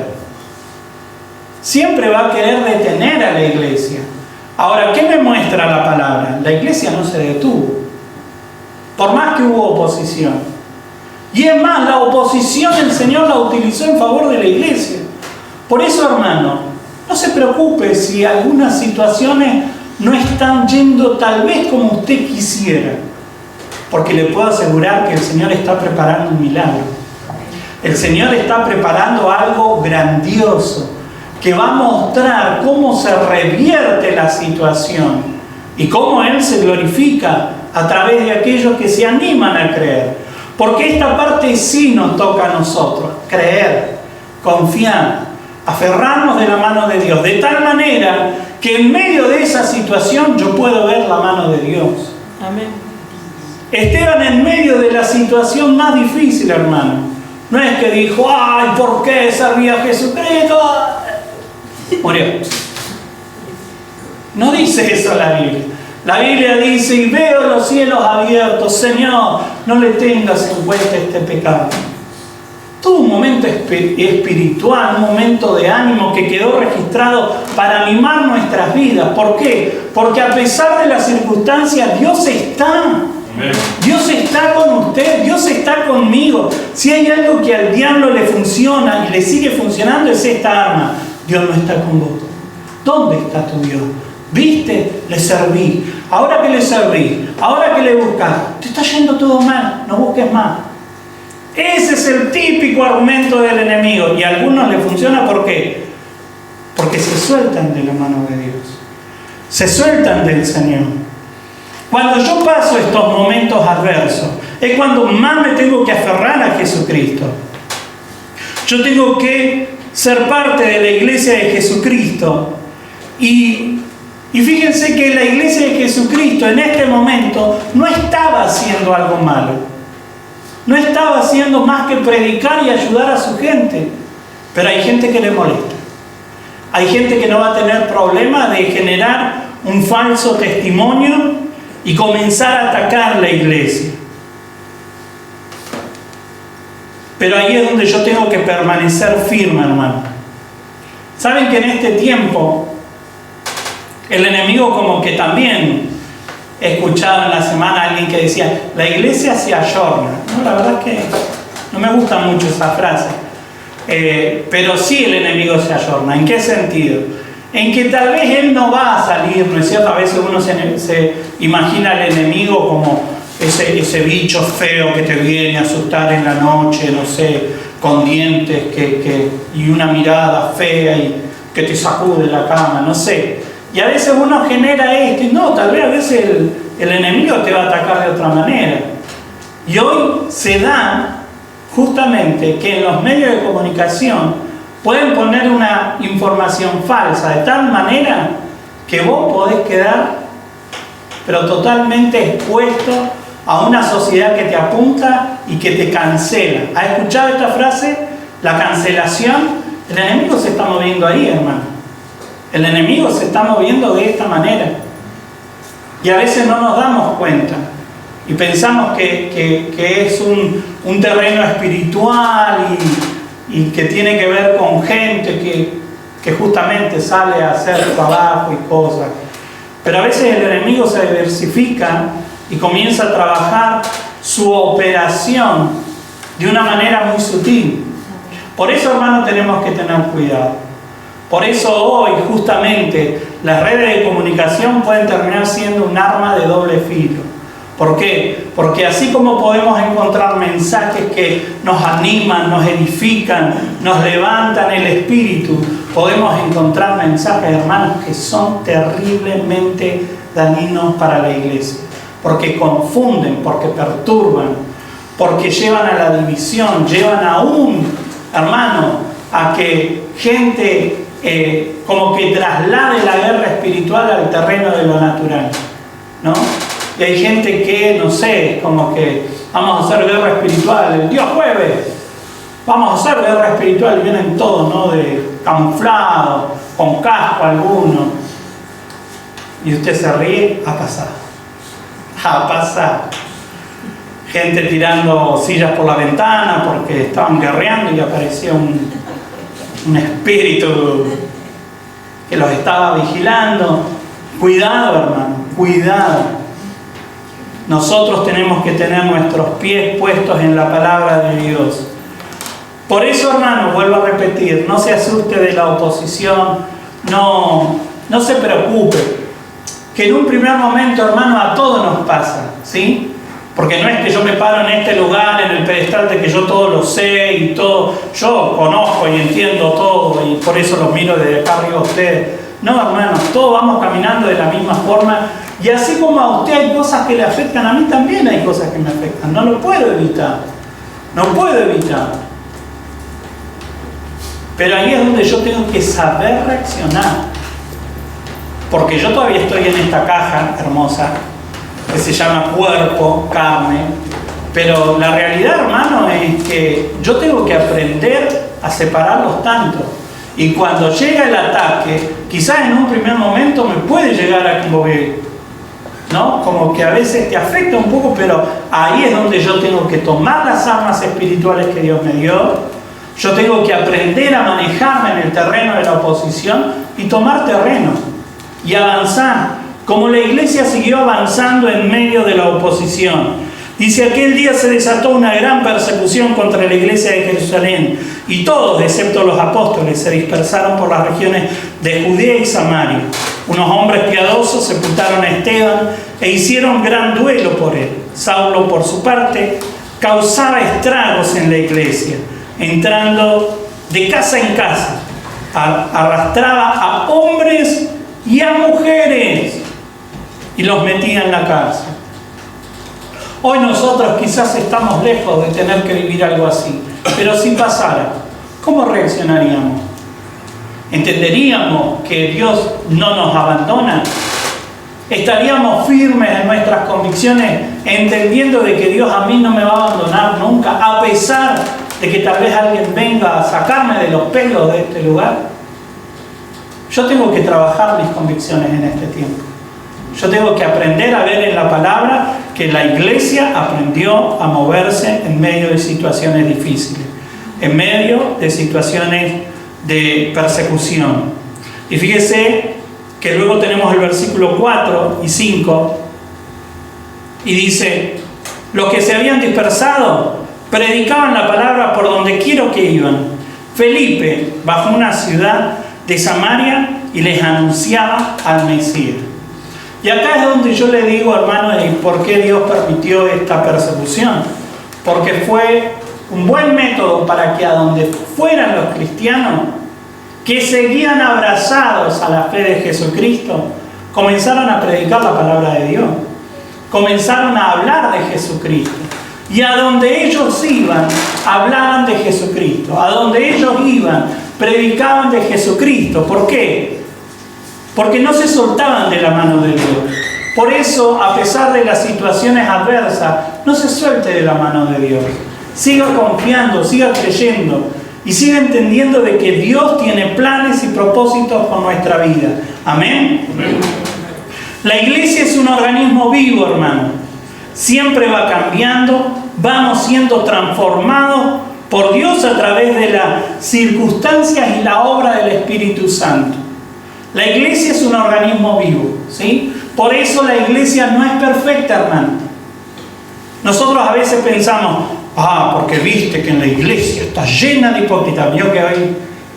Siempre va a querer detener a la iglesia. Ahora, ¿qué me muestra la palabra? La iglesia no se detuvo, por más que hubo oposición. Y es más, la oposición el Señor la utilizó en favor de la iglesia. Por eso, hermano, no se preocupe si algunas situaciones no están yendo tal vez como usted quisiera, porque le puedo asegurar que el Señor está preparando un milagro. El Señor está preparando algo grandioso que va a mostrar cómo se revierte la situación y cómo Él se glorifica a través de aquellos que se animan a creer. Porque esta parte sí nos toca a nosotros, creer, confiar, aferrarnos de la mano de Dios, de tal manera que en medio de esa situación yo puedo ver la mano de Dios. Amén. Esteban, en medio de la situación más difícil, hermano, no es que dijo, ay, ¿por qué servía a Jesucristo? Murió. No dice eso la Biblia. La Biblia dice, y veo los cielos abiertos, Señor, no le tengas en cuenta este pecado. Tuvo un momento espiritual, un momento de ánimo que quedó registrado para animar nuestras vidas. ¿Por qué? Porque a pesar de las circunstancias, Dios está. Dios está con usted, Dios está conmigo. Si hay algo que al diablo le funciona y le sigue funcionando, es esta arma. Dios no está con vos. ¿Dónde está tu Dios? ¿Viste? Le serví. Ahora que le serví, ahora que le buscas, te está yendo todo mal, no busques más. Ese es el típico argumento del enemigo. Y a algunos le funciona, ¿por qué? Porque se sueltan de la mano de Dios. Se sueltan del Señor. Cuando yo paso estos momentos adversos, es cuando más me tengo que aferrar a Jesucristo. Yo tengo que ser parte de la iglesia de Jesucristo. Y fíjense que la iglesia de Jesucristo en este momento no estaba haciendo algo malo. No estaba haciendo más que predicar y ayudar a su gente. Pero hay gente que le molesta. Hay gente que no va a tener problema de generar un falso testimonio y comenzar a atacar la iglesia. Pero ahí es donde yo tengo que permanecer firme, hermano. Saben que en este tiempo el enemigo como que también, he escuchado en la semana a alguien que decía, la iglesia se ayorna. No, la verdad es que no me gusta mucho esa frase. Pero sí el enemigo se ayorna. ¿En qué sentido? En que tal vez él no va a salir, ¿no es cierto? A veces uno se imagina al enemigo como ese bicho feo que te viene a asustar en la noche, no sé, con dientes y una mirada fea y que te sacude la cama, no sé. Y a veces uno genera esto, y no, tal vez a veces el enemigo te va a atacar de otra manera. Y hoy se da justamente que en los medios de comunicación pueden poner una información falsa de tal manera que vos podés quedar pero totalmente expuesto a una sociedad que te apunta y que te cancela. ¿Has escuchado esta frase? La cancelación. El enemigo se está moviendo ahí, hermano. El enemigo se está moviendo de esta manera. Y a veces no nos damos cuenta. Y pensamos que es un terreno espiritual y que tiene que ver con gente que justamente sale a hacer trabajo y cosas. Pero a veces el enemigo se diversifica y comienza a trabajar su operación de una manera muy sutil. Por eso, hermanos, tenemos que tener cuidado. Por eso hoy, justamente, las redes de comunicación pueden terminar siendo un arma de doble filo. ¿Por qué? Porque así como podemos encontrar mensajes que nos animan, nos edifican, nos levantan el espíritu, podemos encontrar mensajes, hermanos, que son terriblemente dañinos para la iglesia. Porque confunden, porque perturban, porque llevan a la división, llevan aún, hermano, a que gente como que traslade la guerra espiritual al terreno de lo natural, ¿no? Y hay gente que, no sé, como que vamos a hacer guerra espiritual el día jueves, vamos a hacer guerra espiritual y vienen todos, ¿no? De camuflado, con casco alguno, y usted se ríe, ha pasado. Gente tirando sillas por la ventana porque estaban guerreando y apareció un espíritu que los estaba vigilando. Cuidado, hermano, cuidado. Nosotros tenemos que tener nuestros pies puestos en la palabra de Dios. Por eso, hermano, vuelvo a repetir, no se asuste de la oposición, no se preocupe. que en un primer momento, hermano, a todos nos pasa, ¿sí? Porque no es que yo me paro en este lugar, en el pedestal de que yo todo lo sé y todo, yo conozco y entiendo todo y por eso los miro desde acá arriba a ustedes. No, hermanos, todos vamos caminando de la misma forma y así como a usted hay cosas que le afectan, a mí también hay cosas que me afectan. No lo puedo evitar, no puedo evitar. Pero ahí es donde yo tengo que saber reaccionar. Porque yo todavía estoy en esta caja hermosa que se llama cuerpo, carne, pero la realidad, hermano, es que yo tengo que aprender a separarlos tanto. Y cuando llega el ataque, quizás en un primer momento me puede llegar a conmover, ¿no? Como que a veces te afecta un poco, pero ahí es donde yo tengo que tomar las armas espirituales que Dios me dio. Yo tengo que aprender a manejarme en el terreno de la oposición y tomar terreno y avanzar, como la iglesia siguió avanzando en medio de la oposición. Dice, aquel día se desató una gran persecución contra la iglesia de Jerusalén, y todos, excepto los apóstoles, se dispersaron por las regiones de Judea y Samaria. Unos hombres piadosos sepultaron a Esteban e hicieron gran duelo por él. Saulo, por su parte, causaba estragos en la iglesia, entrando de casa en casa, arrastraba a hombres y a mujeres y los metía en la cárcel. Hoy nosotros quizás estamos lejos de tener que vivir algo así, pero si pasara, ¿cómo reaccionaríamos? ¿Entenderíamos que Dios no nos abandona? ¿Estaríamos firmes en nuestras convicciones, entendiendo de que Dios a mí no me va a abandonar nunca, a pesar de que tal vez alguien venga a sacarme de los pelos de este lugar? Yo tengo que trabajar mis convicciones en este tiempo. Yo tengo que aprender a ver en la palabra que la iglesia aprendió a moverse en medio de situaciones difíciles, en medio de situaciones de persecución. Y fíjese que luego tenemos el versículo 4 y 5 y dice, los que se habían dispersado predicaban la palabra por donde quiera que iban. Felipe bajó una ciudad de Samaria y les anunciaba al Mesías. Y acá es donde yo le digo, hermano, por qué Dios permitió esta persecución. Porque fue un buen método para que a donde fueran los cristianos que seguían abrazados a la fe de Jesucristo, comenzaron a predicar la palabra de Dios. Comenzaron a hablar de Jesucristo. Y a donde ellos iban, hablaban de Jesucristo. A donde ellos iban, predicaban de Jesucristo. ¿Por qué? Porque no se soltaban de la mano de Dios. Por eso, a pesar de las situaciones adversas, no se suelte de la mano de Dios. Siga confiando, siga creyendo y siga entendiendo de que Dios tiene planes y propósitos con nuestra vida. Amén. Amén. La iglesia es un organismo vivo, hermano. Siempre va cambiando, vamos siendo transformados por Dios a través de las circunstancias y la obra del Espíritu Santo. La iglesia es un organismo vivo, ¿sí? Por eso la iglesia no es perfecta, hermano. Nosotros a veces pensamos, porque viste que en la iglesia está llena de hipócritas. Vio que hoy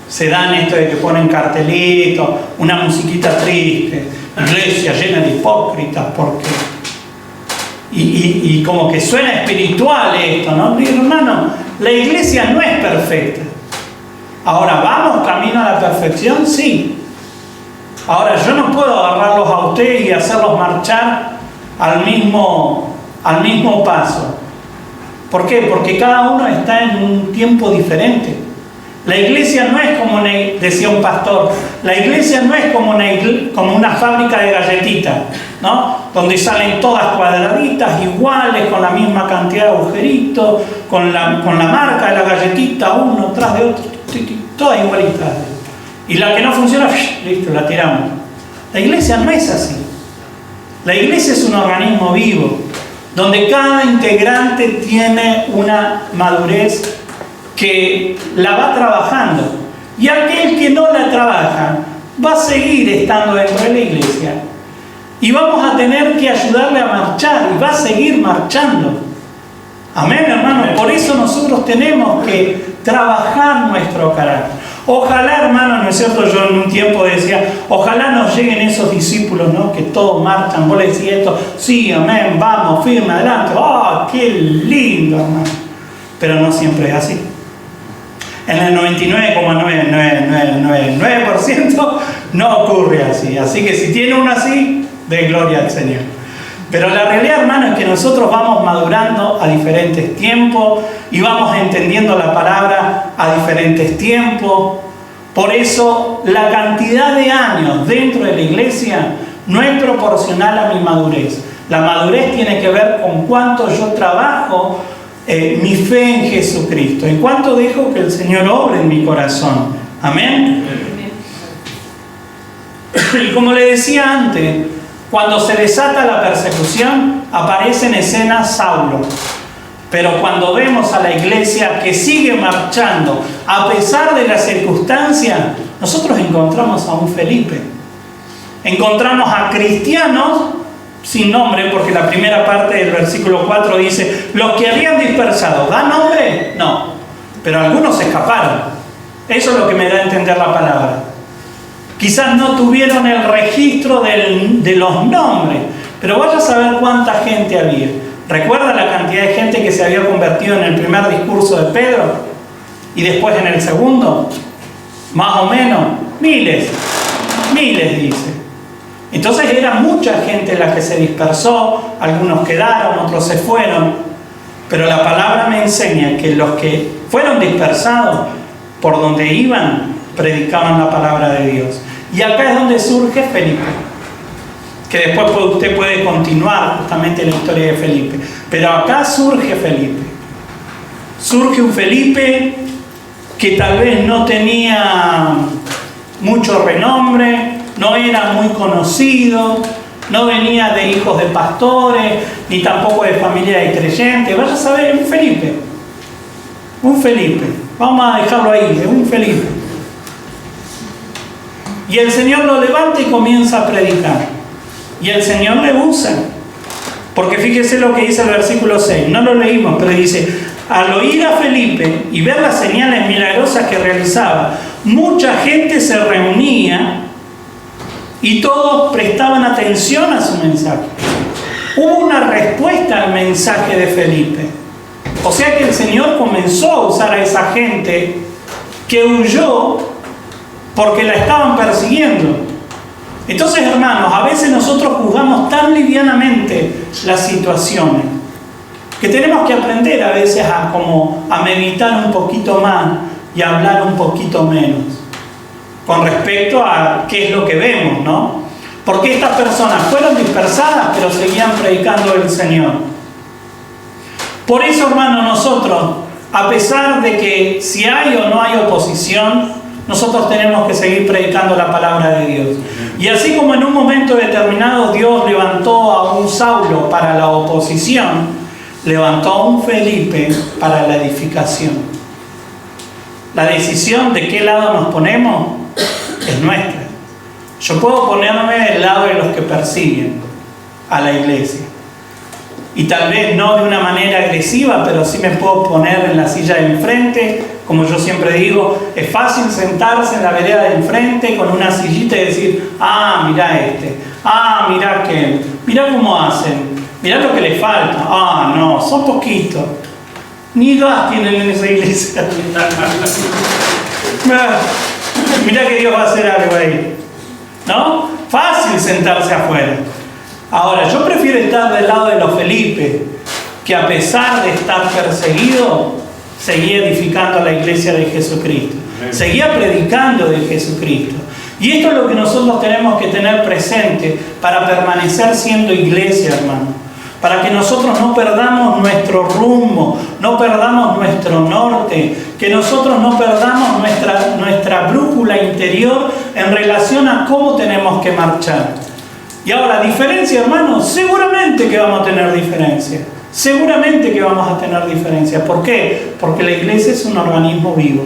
se dan esto de que ponen cartelitos, una musiquita triste, iglesia llena de hipócritas, porque... Y como que suena espiritual esto, ¿no? Hermano, la iglesia no es perfecta. Ahora, ¿vamos camino a la perfección? Sí. Ahora, yo no puedo agarrarlos a ustedes y hacerlos marchar al mismo paso. ¿Por qué? Porque cada uno está en un tiempo diferente. La iglesia no es como decía un pastor, la iglesia no es como una fábrica de galletitas, ¿no? Donde salen todas cuadraditas, iguales, con la misma cantidad de agujeritos, con la marca de la galletita, uno tras de otro, todas igualitas. Y la que no funciona, listo, la tiramos. La iglesia no es así. La iglesia es un organismo vivo, donde cada integrante tiene una madurez que la va trabajando. Y aquel que no la trabaja va a seguir estando dentro de la iglesia. Y vamos a tener que ayudarle a marchar y va a seguir marchando. Amén, hermano. Por eso nosotros tenemos que trabajar nuestro carácter. Ojalá, hermano, ¿no es cierto? Yo en un tiempo decía, ojalá nos lleguen esos discípulos, ¿no? Que todos marchan, vos le decís esto, sí, amén, vamos, firme, adelante. ¡Oh, qué lindo, hermano! Pero no siempre es así. En el 99,9999% no ocurre así. Así que si tiene uno así, dé gloria al Señor. Pero la realidad, hermano, es que nosotros vamos madurando a diferentes tiempos y vamos entendiendo la palabra a diferentes tiempos. Por eso, la cantidad de años dentro de la iglesia no es proporcional a mi madurez. La madurez tiene que ver con cuánto yo trabajo mi fe en Jesucristo y cuánto dejo que el Señor obre en mi corazón. Amén. Y como le decía antes, cuando se desata la persecución, aparece en escena Saulo. Pero cuando vemos a la iglesia que sigue marchando, a pesar de las circunstancias, nosotros encontramos a un Felipe. Encontramos a cristianos sin nombre, porque la primera parte del versículo 4 dice, los que habían dispersado, ¿da nombre? No, pero algunos se escaparon. Eso es lo que me da a entender la palabra. Quizás no tuvieron el registro de los nombres, pero vaya a saber cuánta gente había. ¿Recuerda la cantidad de gente que se había convertido en el primer discurso de Pedro? Y después en el segundo, más o menos, miles dice. Entonces era mucha gente la que se dispersó, algunos quedaron, otros se fueron, pero la palabra me enseña que los que fueron dispersados, por donde iban, predicaban la palabra de Dios. Y acá es donde surge Felipe, que después usted puede continuar justamente la historia de Felipe, pero acá surge Felipe. Surge un Felipe que tal vez no tenía mucho renombre, no era muy conocido, no venía de hijos de pastores, ni tampoco de familia de creyentes. Vaya a saber, un Felipe, vamos a dejarlo ahí, es un Felipe. Y el Señor lo levanta y comienza a predicar. Y el Señor le usa. Porque fíjese lo que dice el versículo 6, no lo leímos, pero dice, al oír a Felipe y ver las señales milagrosas que realizaba, mucha gente se reunía y todos prestaban atención a su mensaje. Hubo una respuesta al mensaje de Felipe. O sea que el Señor comenzó a usar a esa gente que huyó porque la estaban persiguiendo. Entonces, hermanos, a veces nosotros juzgamos tan livianamente las situaciones que tenemos que aprender a veces a meditar un poquito más y a hablar un poquito menos con respecto a qué es lo que vemos, ¿no? Porque estas personas fueron dispersadas, pero seguían predicando el Señor. Por eso, hermanos, nosotros, a pesar de que si hay o no hay oposición, nosotros tenemos que seguir predicando la palabra de Dios. Y así como en un momento determinado Dios levantó a un Saulo para la oposición, levantó a un Felipe para la edificación. La decisión de qué lado nos ponemos es nuestra. Yo puedo ponerme del lado de los que persiguen a la iglesia. Y tal vez no de una manera agresiva, pero sí me puedo poner en la silla de enfrente. Como yo siempre digo, es fácil sentarse en la vereda de enfrente con una sillita y decir, ah, mirá este, ah, mirá aquel, mirá cómo hacen, mirá lo que les falta, ah, no, son poquitos. Ni gas tienen en esa iglesia. Mirá que Dios va a hacer algo ahí. ¿No? Fácil sentarse afuera. Ahora, yo prefiero estar del lado de los Felipe, que a pesar de estar perseguido, seguía edificando la iglesia de Jesucristo. Seguía predicando de Jesucristo. Y esto es lo que nosotros tenemos que tener presente para permanecer siendo iglesia, hermano. Para que nosotros no perdamos nuestro rumbo, no perdamos nuestro norte, que nosotros no perdamos nuestra brújula interior en relación a cómo tenemos que marchar. Y ahora, diferencia, hermanos, seguramente que vamos a tener diferencia. Seguramente que vamos a tener diferencia. ¿Por qué? Porque la iglesia es un organismo vivo.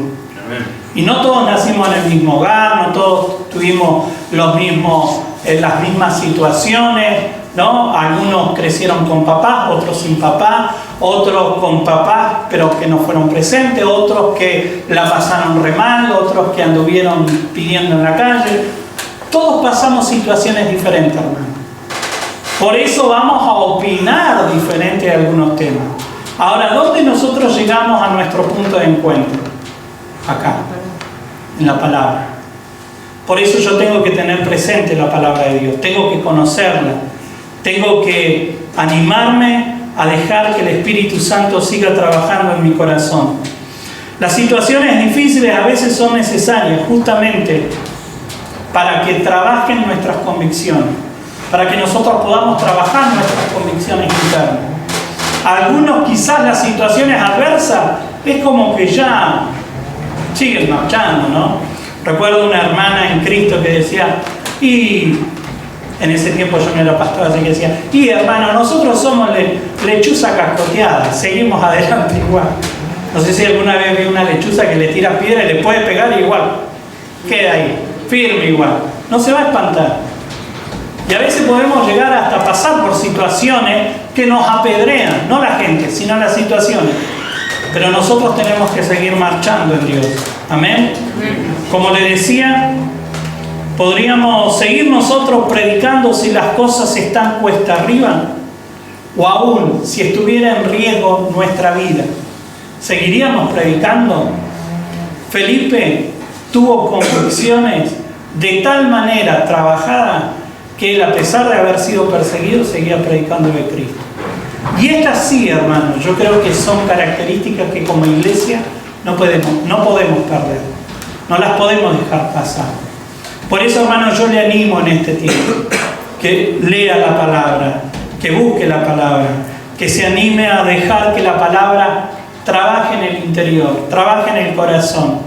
Y no todos nacimos en el mismo hogar, no todos tuvimos las mismas situaciones, ¿no? Algunos crecieron con papá, otros sin papá, otros con papás pero que no fueron presentes, otros que la pasaron re mal, otros que anduvieron pidiendo en la calle. Todos pasamos situaciones diferentes, hermano. Por eso vamos a opinar diferente de algunos temas. Ahora, ¿dónde nosotros llegamos a nuestro punto de encuentro? Acá, en la palabra. Por eso yo tengo que tener presente la palabra de Dios, tengo que conocerla, tengo que animarme a dejar que el Espíritu Santo siga trabajando en mi corazón. Las situaciones difíciles a veces son necesarias justamente para que trabajen nuestras convicciones, para que nosotros podamos trabajar nuestras convicciones internas. Algunos quizás las situaciones adversas es como que ya siguen marchando, ¿no? Recuerdo una hermana en Cristo que decía, y en ese tiempo yo no era pastor, así que decía, y hermano, nosotros somos lechuza cascoteada, seguimos adelante igual. No sé si alguna vez vi una lechuza que le tira piedra y le puede pegar igual, queda ahí, firme igual, no se va a espantar. Y a veces podemos llegar hasta pasar por situaciones que nos apedrean, no la gente, sino las situaciones. Pero nosotros tenemos que seguir marchando en Dios. Amén. Como le decía, podríamos seguir nosotros predicando si las cosas están cuesta arriba, o aún si estuviera en riesgo nuestra vida. ¿Seguiríamos predicando? Felipe tuvo convicciones de tal manera trabajadas que él, a pesar de haber sido perseguido, seguía predicando de Cristo. Y estas sí, hermanos, yo creo que son características que como iglesia no podemos perder, no las podemos dejar pasar. Por eso, hermanos, yo le animo en este tiempo que lea la palabra, que busque la palabra, que se anime a dejar que la palabra trabaje en el interior, trabaje en el corazón,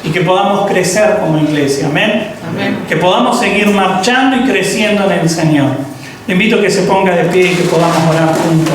y que podamos crecer como iglesia. Amén. Amén. Que podamos seguir marchando y creciendo en el Señor. Le invito a que se ponga de pie y que podamos orar juntos.